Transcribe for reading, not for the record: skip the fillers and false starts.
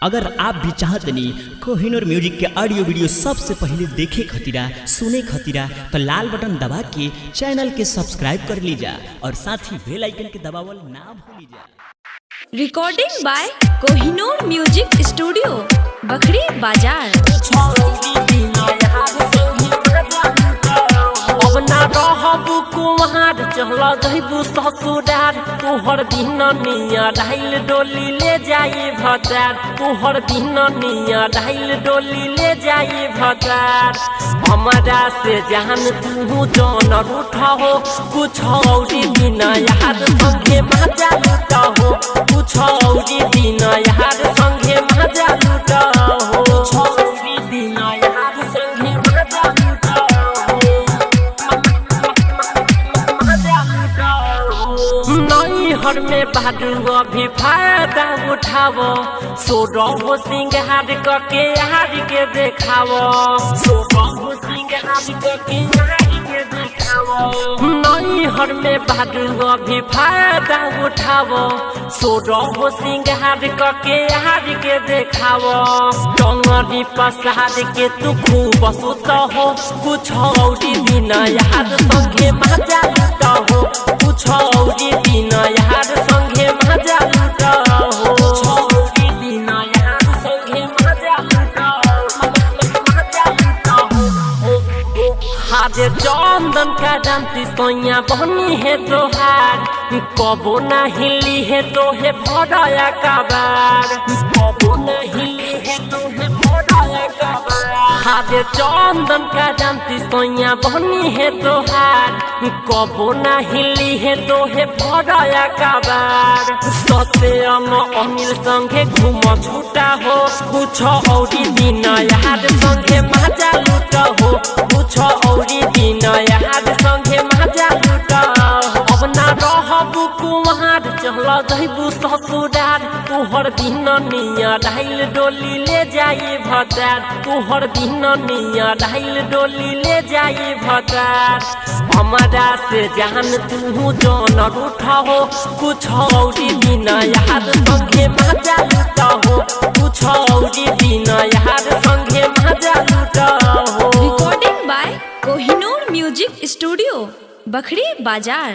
अगर आप भी चाहतनी कोहिनूर म्यूजिक के ऑडियो वीडियो सबसे पहले देखे खतीरा सुने खतीरा तो लाल बटन दबा के चैनल के सब्सक्राइब कर लीजा और साथ ही बेल आइकन के दबावल ना भूलिजा। Recording by Kohinoor music studio Bakhri Bazar. चला जइबू ससुरार तोहर बिहनिया ढाइल डोली ले जाई भतार तोहर बिहनिया ढाइल डोली ले जाई भतार। हमारा से जहान तू जान रूठा हो कुछ औरी बिना यार संगे मजा लूटा हो कुछ औरी बिना यार संगे मजा लूटा हो कुछ औरी बिना यार संगे मजा लूटा हर में बाडू अभी फायदा उठावो सोरहो सिंगार करके हार के देखावो सोरहो सिंगार करके हार के देखावो। नई हर में बाडू अभी फायदा उठावो सोरहो सिंगार करके हार के देखावो। टंगरी पसार के तू खूब सुत हो कुछ औरी बिना यार संगे मजा लूटा हो कुछ औरी बिना यार संगे मजा लूटा हो कुछ औरी बिना यार संगे मजा लूटा हो। हाजे चंदन का जानती सोया बनी है तोहार कबो ना हिली है तो है भराया कबार कबो ना हिली है तो है भराया कबार। हाजे चंदन का जानती सोया बनी है तोहार कबो ना हिली है तो है भराया कबार। सत्यम अनिल संगे घूम छूटा हो कुछ औरी बिना यार संगे मजा लूटा हो कुछ औरी बिना यार संगे मजा लूटा हो। अब ना रहबू कुमार चला जइबू ससुरार तोहर बिहनिया ढाइल डोली ले जाई भतार तोहर बिहनिया ढाइल डोली ले जाई भतार। हमारा से जान तू जान रूठा हो कुछ औरी बिना यार संगे मजा लूटा हो कुछ औरी बिना यार संगे मजा लूटा हो। Recording by Kohinoor music studio Bakhri बाजार।